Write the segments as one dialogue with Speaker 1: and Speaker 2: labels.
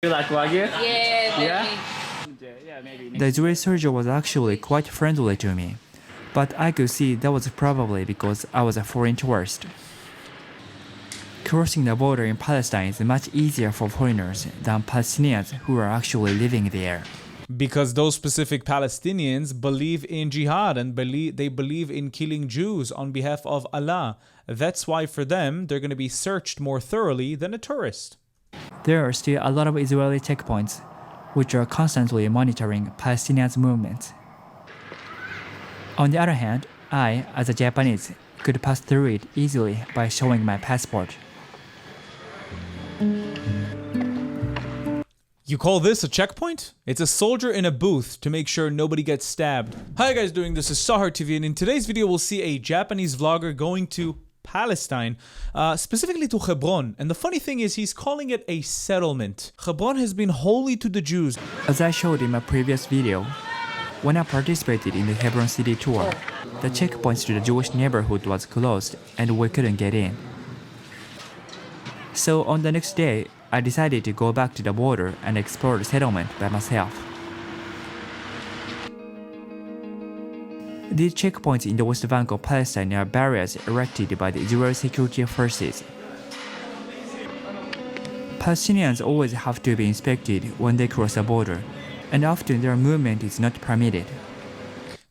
Speaker 1: You like Wagyu?
Speaker 2: Yeah.
Speaker 1: The Israeli soldier was actually quite friendly to me, but I could see that was probably because I was a foreign tourist. Crossing the border in Palestine is much easier for foreigners than Palestinians who are actually living there.
Speaker 3: Because those specific Palestinians believe in jihad and they believe in killing Jews on behalf of Allah. That's why for them, they're going to be searched more thoroughly than a tourist.
Speaker 1: There are still a lot of Israeli checkpoints, which are constantly monitoring Palestinians' movements. On the other hand, I, as a Japanese, could pass through it easily by showing my passport.
Speaker 3: You call this a checkpoint? It's a soldier in a booth to make sure nobody gets stabbed. Hi guys, this is Sahar TV, and in today's video we'll see a Japanese vlogger going to Palestine, specifically to Hebron. And the funny thing is he's calling it a settlement. Hebron has been holy to the Jews.
Speaker 1: As I showed in my previous video, when I participated in the Hebron city tour, the checkpoints to the Jewish neighborhood was closed and we couldn't get in. So on the next day, I decided to go back to the border and explore the settlement by myself. These checkpoints in the West Bank of Palestine are barriers erected by the Israeli security forces. Palestinians always have to be inspected when they cross the border, and often their movement is not permitted.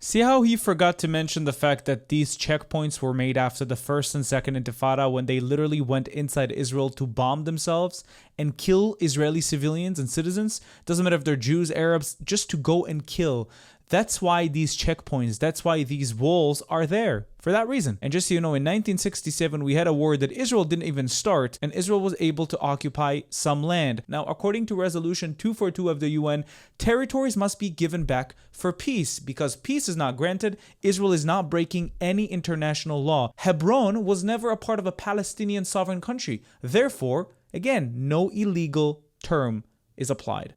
Speaker 3: See how he forgot to mention the fact that these checkpoints were made after the First and Second Intifada, when they literally went inside Israel to bomb themselves and kill Israeli civilians and citizens? Doesn't matter if they're Jews, Arabs, just to go and kill. That's why these checkpoints, that's why these walls are there, for that reason. And just so you know, in 1967, we had a war that Israel didn't even start, and Israel was able to occupy some land. Now, according to Resolution 242 of the UN, territories must be given back for peace. Because peace is not granted, Israel is not breaking any international law. Hebron was never a part of a Palestinian sovereign country. Therefore, again, no illegal term is applied.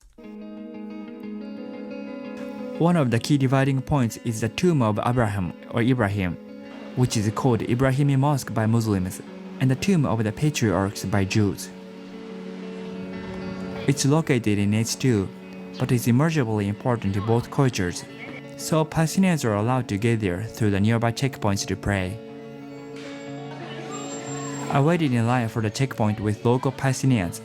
Speaker 1: One of the key dividing points is the tomb of Abraham or Ibrahim, which is called Ibrahimi Mosque by Muslims, and the tomb of the patriarchs by Jews. It's located in H2, but is immeasurably important to both cultures, so Palestinians are allowed to get there through the nearby checkpoints to pray. I waited in line for the checkpoint with local Palestinians.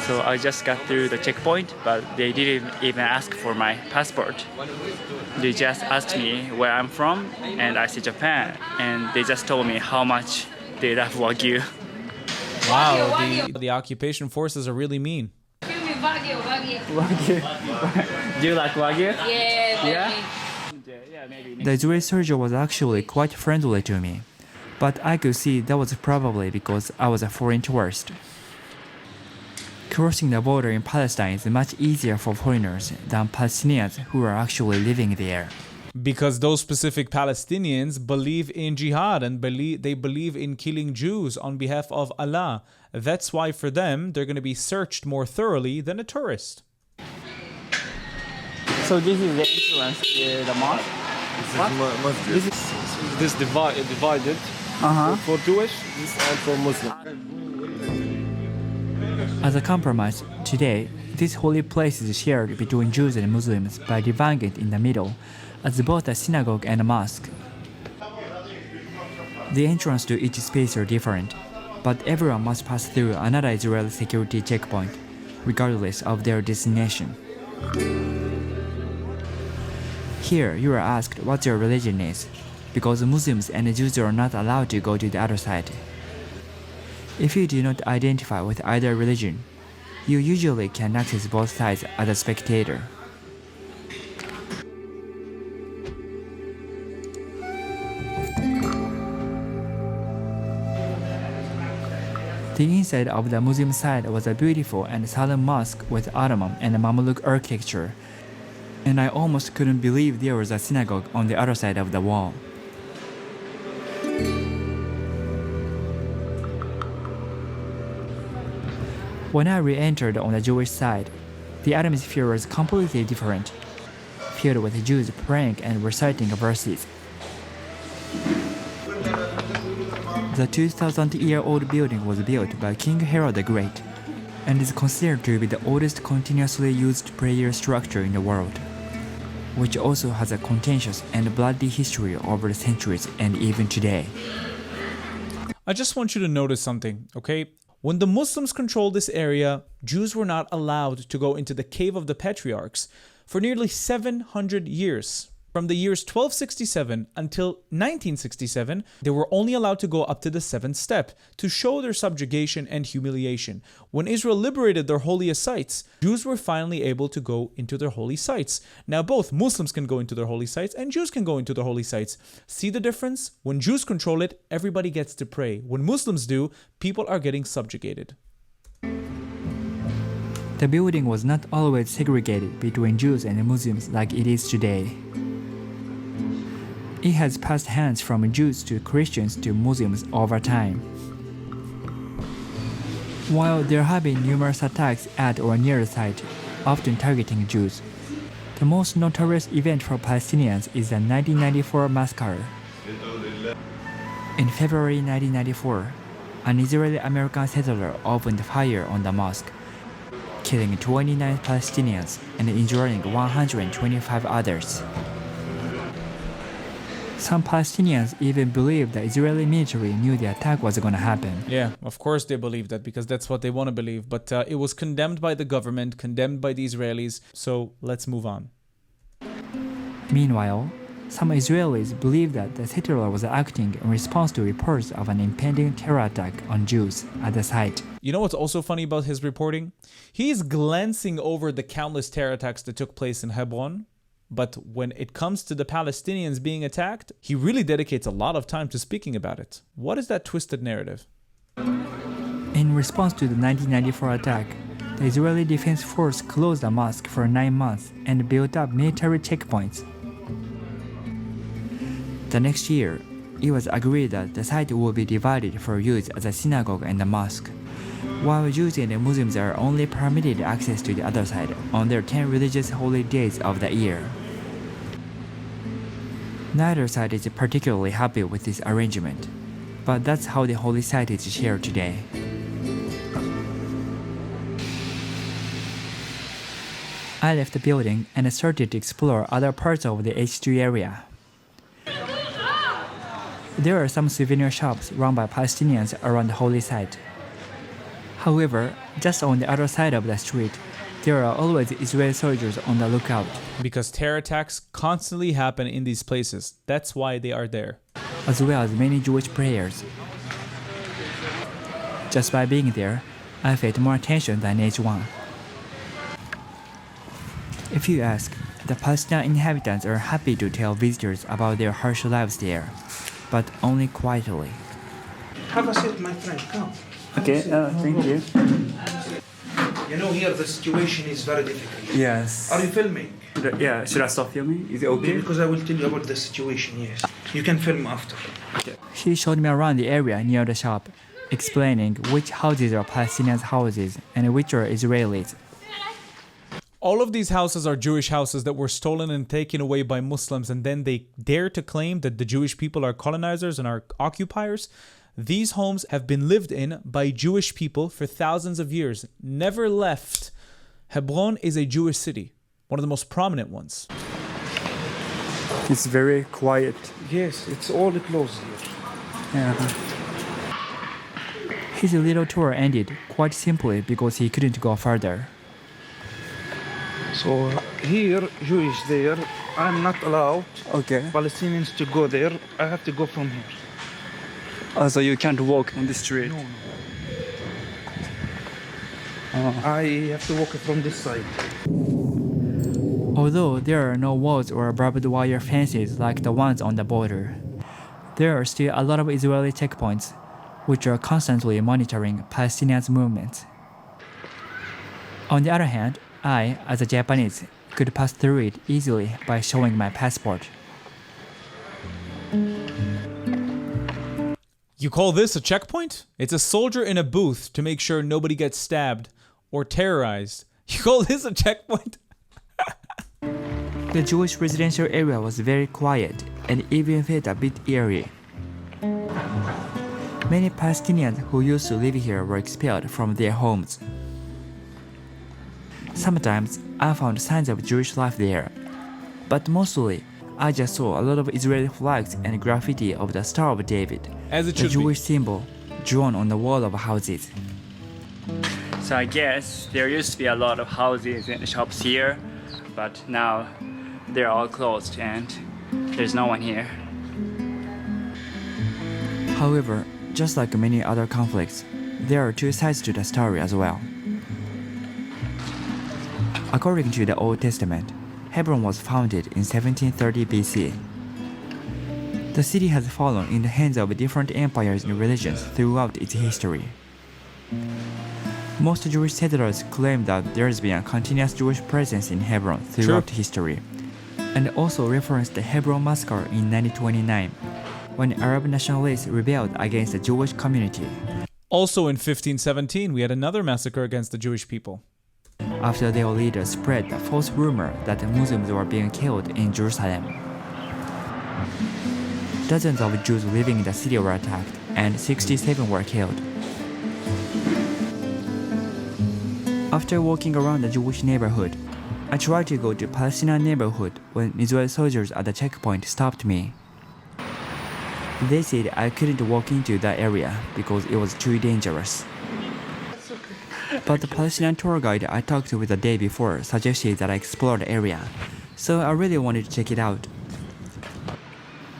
Speaker 1: So I just got through the checkpoint, but they didn't even ask for my passport. They just asked me where I'm from, and I said Japan, and they just told me how much they love Wagyu.
Speaker 3: Wow, the occupation forces are really mean.
Speaker 1: Wagyu. Do you like Wagyu?
Speaker 2: Yeah.
Speaker 1: The Israeli soldier was actually quite friendly to me, but I could see that was probably because I was a foreign tourist. Crossing the border in Palestine is much easier for foreigners than Palestinians who are actually living there.
Speaker 3: Because those specific Palestinians believe in jihad and they believe in killing Jews on behalf of Allah. That's why for them, they're going to be searched more thoroughly than a tourist.
Speaker 1: So this is the entrance to the mosque?
Speaker 4: This divided for Jewish and for Muslim.
Speaker 1: As a compromise, today, this holy place is shared between Jews and Muslims by dividing it in the middle as both a synagogue and a mosque. The entrance to each space are different, but everyone must pass through another Israeli security checkpoint, regardless of their destination. Here, you are asked what your religion is, because Muslims and Jews are not allowed to go to the other side. If you do not identify with either religion, you usually can access both sides as a spectator. The inside of the Muslim side was a beautiful and solemn mosque with Ottoman and Mamluk architecture, and I almost couldn't believe there was a synagogue on the other side of the wall. When I re-entered on the Jewish side, the atmosphere was completely different, filled with Jews praying and reciting verses. The 2,000-year-old building was built by King Herod the Great and is considered to be the oldest continuously used prayer structure in the world, which also has a contentious and bloody history over the centuries and even today.
Speaker 3: I just want you to notice something, okay? When the Muslims controlled this area, Jews were not allowed to go into the Cave of the Patriarchs for nearly 700 years. From the years 1267 until 1967, they were only allowed to go up to the 7th step to show their subjugation and humiliation. When Israel liberated their holiest sites, Jews were finally able to go into their holy sites. Now both Muslims can go into their holy sites and Jews can go into their holy sites. See the difference? When Jews control it, everybody gets to pray. When Muslims do, people are getting subjugated.
Speaker 1: The building was not always segregated between Jews and Muslims like it is today. It has passed hands from Jews to Christians to Muslims over time. While there have been numerous attacks at or near the site, often targeting Jews, the most notorious event for Palestinians is the 1994 massacre. In February 1994, an Israeli-American settler opened fire on the mosque, killing 29 Palestinians and injuring 125 others. Some Palestinians even believe the Israeli military knew the attack was going to happen.
Speaker 3: Yeah, of course they believe that because that's what they want to believe. But it was condemned by the government, condemned by the Israelis. So let's move on.
Speaker 1: Meanwhile, some Israelis believe that the settler was acting in response to reports of an impending terror attack on Jews at the site.
Speaker 3: You know what's also funny about his reporting? He's glancing over the countless terror attacks that took place in Hebron. But when it comes to the Palestinians being attacked, he really dedicates a lot of time to speaking about it. What is that twisted narrative?
Speaker 1: In response to the 1994 attack, the Israeli Defense Force closed the mosque for 9 months and built up military checkpoints. The next year, it was agreed that the site will be divided for use as a synagogue and a mosque, while Jews and Muslims are only permitted access to the other side on their 10 religious holy days of the year. Neither side is particularly happy with this arrangement, but that's how the holy site is shared today. I left the building and started to explore other parts of the H2 area. There are some souvenir shops run by Palestinians around the holy site. However, just on the other side of the street, there are always Israeli soldiers on the lookout.
Speaker 3: Because terror attacks constantly happen in these places. That's why they are there.
Speaker 1: As well as many Jewish prayers. Just by being there, I felt more attention than H1. If you ask, the Palestinian inhabitants are happy to tell visitors about their harsh lives there, but only quietly.
Speaker 5: Have a seat, my friend, come.
Speaker 1: Okay, thank you.
Speaker 5: You know, here the situation is very difficult.
Speaker 1: Yes.
Speaker 5: Are you filming?
Speaker 1: Yeah, should I stop filming? Is it okay?
Speaker 5: Because I will tell you about the situation, yes. You can film after.
Speaker 1: He showed me around the area near the shop, explaining which houses are Palestinians' houses and which are Israelis.
Speaker 3: All of these houses are Jewish houses that were stolen and taken away by Muslims, and then they dare to claim that the Jewish people are colonizers and are occupiers. These homes have been lived in by Jewish people for thousands of years, never left. Hebron is a Jewish city, one of the most prominent ones.
Speaker 1: It's very quiet.
Speaker 5: Yes, it's all closed here.
Speaker 1: Yeah. His little tour ended quite simply because he couldn't go further.
Speaker 5: So here, Jewish there, I'm not allowed Palestinians to go there. I have to go from here.
Speaker 1: So you can't walk on the street?
Speaker 5: No. I have to walk from this side.
Speaker 1: Although there are no walls or barbed wire fences like the ones on the border, there are still a lot of Israeli checkpoints, which are constantly monitoring Palestinians' movements. On the other hand, I, as a Japanese, could pass through it easily by showing my passport.
Speaker 3: You call this a checkpoint? It's a soldier in a booth to make sure nobody gets stabbed or terrorized. You call this a checkpoint?
Speaker 1: The Jewish residential area was very quiet and even felt a bit eerie. Many Palestinians who used to live here were expelled from their homes. Sometimes I found signs of Jewish life there, but mostly I just saw a lot of Israeli flags and graffiti of the Star of David,
Speaker 3: As it
Speaker 1: the
Speaker 3: should be.
Speaker 1: Jewish symbol drawn on the wall of houses.
Speaker 2: So I guess there used to be a lot of houses and shops here, but now they're all closed and there's no one here.
Speaker 1: However, just like many other conflicts, there are two sides to the story as well. According to the Old Testament, Hebron was founded in 1730 BC. The city has fallen in the hands of different empires and religions throughout its history. Most Jewish settlers claim that there has been a continuous Jewish presence in Hebron throughout history, and also referenced the Hebron massacre in 1929, when Arab nationalists rebelled against the Jewish community.
Speaker 3: Also in 1517, we had another massacre against the Jewish people.
Speaker 1: After their leaders spread the false rumor that Muslims were being killed in Jerusalem. Dozens of Jews living in the city were attacked, and 67 were killed. After walking around the Jewish neighborhood, I tried to go to the Palestinian neighborhood when Israeli soldiers at the checkpoint stopped me. They said I couldn't walk into that area because it was too dangerous. But the Palestinian tour guide I talked with the day before suggested that I explore the area, so I really wanted to check it out.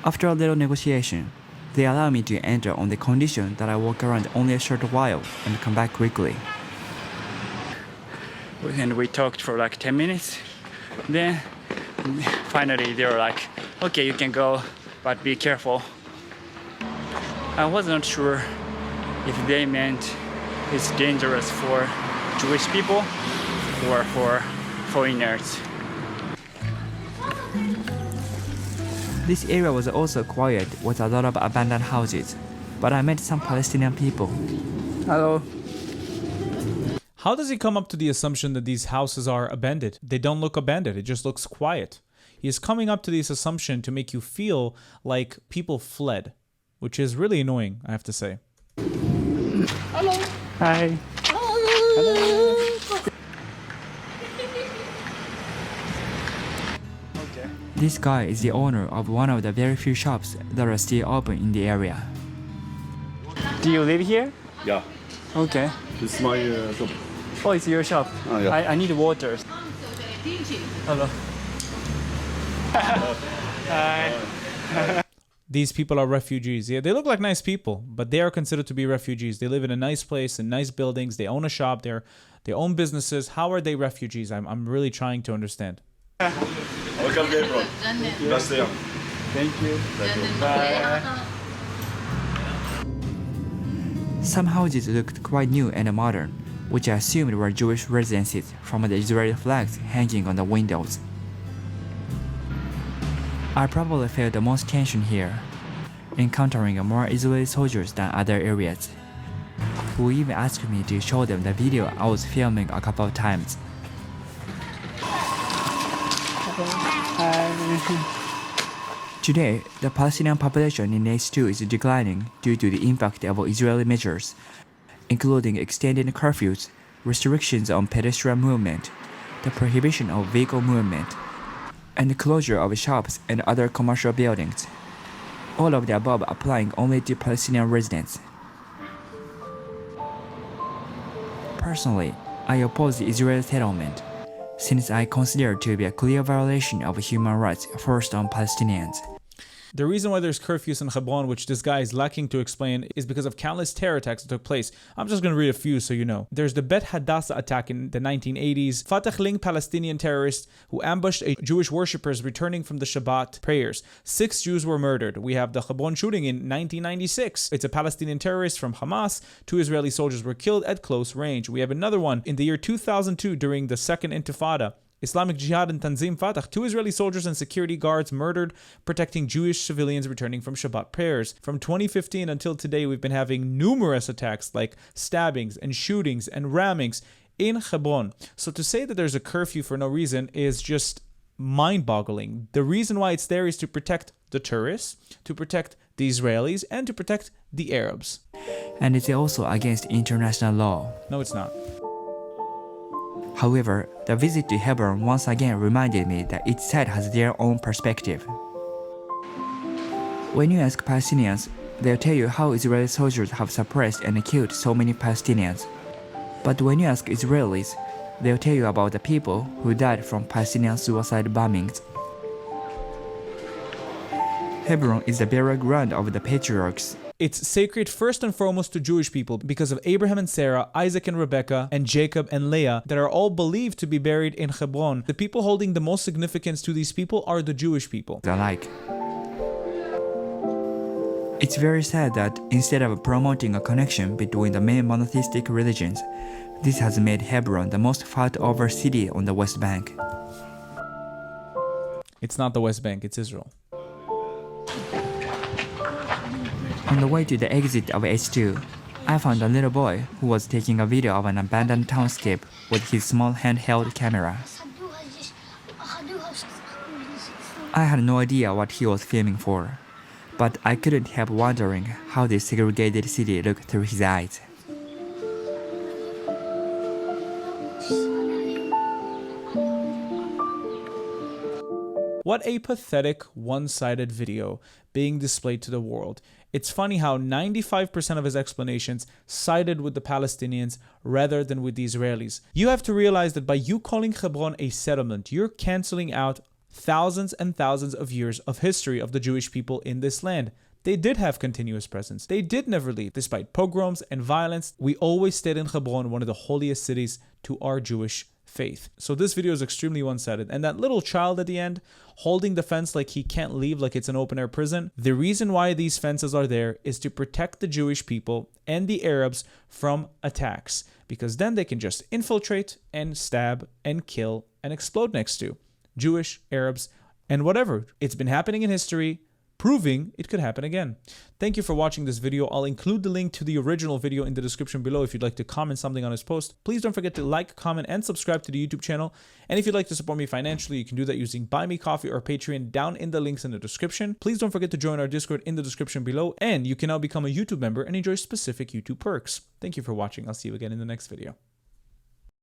Speaker 1: After a little negotiation, they allowed me to enter on the condition that I walk around only a short while and come back quickly.
Speaker 2: And we talked for like 10 minutes. Then finally they were like, okay, you can go, but be careful. I wasn't sure if they meant it's dangerous for Jewish people or for foreigners.
Speaker 1: This area was also quiet with a lot of abandoned houses, but I met some Palestinian people.
Speaker 2: Hello.
Speaker 3: How does he come up to the assumption that these houses are abandoned? They don't look abandoned, it just looks quiet. He is coming up to this assumption to make you feel like people fled, which is really annoying, I have to say.
Speaker 2: Hello. Hi. Okay.
Speaker 1: This guy is the owner of one of the very few shops that are still open in the area.
Speaker 2: Do you live here?
Speaker 4: Yeah,
Speaker 2: Okay.
Speaker 4: this is my shop.
Speaker 2: Oh, it's your shop.
Speaker 4: Oh, yeah.
Speaker 2: I need water. Hello. Hi.
Speaker 3: These people are refugees. Yeah, they look like nice people, but they are considered to be refugees. They live in a nice place, in nice buildings. They own a shop. They own businesses. How are they refugees? I'm really trying to understand.
Speaker 4: Welcome to Hebron. That's there.
Speaker 2: Thank you. Bye.
Speaker 1: Some houses looked quite new and modern, which I assumed were Jewish residences from the Israeli flags hanging on the windows. I probably felt the most tension here, encountering more Israeli soldiers than other areas, who even asked me to show them the video I was filming a couple of times. Today, the Palestinian population in H2 is declining due to the impact of Israeli measures, including extended curfews, restrictions on pedestrian movement, the prohibition of vehicle movement, and the closure of shops and other commercial buildings. All of the above applying only to Palestinian residents. Personally, I oppose the Israeli settlement, since I consider it to be a clear violation of human rights forced on Palestinians.
Speaker 3: The reason why there's curfews in Hebron, which this guy is lacking to explain, is because of countless terror attacks that took place. I'm just going to read a few so you know. There's the Bet Hadassah attack in the 1980s. Fatah-linked Palestinian terrorists who ambushed Jewish worshippers returning from the Shabbat prayers. 6 Jews were murdered. We have the Hebron shooting in 1996. It's a Palestinian terrorist from Hamas. 2 Israeli soldiers were killed at close range. We have another one in the year 2002 during the Second Intifada. Islamic Jihad and Tanzim Fatah, 2 Israeli soldiers and security guards murdered protecting Jewish civilians returning from Shabbat prayers. From 2015 until today, we've been having numerous attacks like stabbings and shootings and rammings in Hebron. So to say that there's a curfew for no reason is just mind-boggling. The reason why it's there is to protect the tourists, to protect the Israelis, and to protect the Arabs.
Speaker 1: And it's also against international law.
Speaker 3: No, it's not.
Speaker 1: However, the visit to Hebron once again reminded me that each side has their own perspective. When you ask Palestinians, they'll tell you how Israeli soldiers have suppressed and killed so many Palestinians. But when you ask Israelis, they'll tell you about the people who died from Palestinian suicide bombings. Hebron is the burial ground of the patriarchs.
Speaker 3: It's sacred first and foremost to Jewish people because of Abraham and Sarah, Isaac and Rebekah, and Jacob and Leah that are all believed to be buried in Hebron. The people holding the most significance to these people are the Jewish people.
Speaker 1: Alike. It's very sad that instead of promoting a connection between the main monotheistic religions, this has made Hebron the most fought-over city on the West Bank.
Speaker 3: It's not the West Bank, it's Israel.
Speaker 1: On the way to the exit of H2, I found a little boy who was taking a video of an abandoned townscape with his small handheld camera. I had no idea what he was filming for, but I couldn't help wondering how this segregated city looked through his eyes.
Speaker 3: What a pathetic, one-sided video being displayed to the world. It's funny how 95% of his explanations sided with the Palestinians rather than with the Israelis. You have to realize that by you calling Hebron a settlement, you're canceling out thousands and thousands of years of history of the Jewish people in this land. They did have continuous presence. They did never leave. Despite pogroms and violence, we always stayed in Hebron, one of the holiest cities to our Jewish faith. So this video is extremely one-sided. And that little child at the end holding the fence like he can't leave, like it's an open-air prison. The reason why these fences are there is to protect the Jewish people and the Arabs from attacks, because then they can just infiltrate and stab and kill and explode next to Jewish, Arabs, and whatever. It's been happening in history, proving it could happen again. Thank you for watching this video. I'll include the link to the original video in the description below if you'd like to comment something on this post. Please don't forget to like, comment, and subscribe to the YouTube channel. And if you'd like to support me financially, you can do that using Buy Me Coffee or Patreon down in the links in the description. Please don't forget to join our Discord in the description below, and you can now become a YouTube member and enjoy specific YouTube perks. Thank you for watching. I'll see you again in the next video.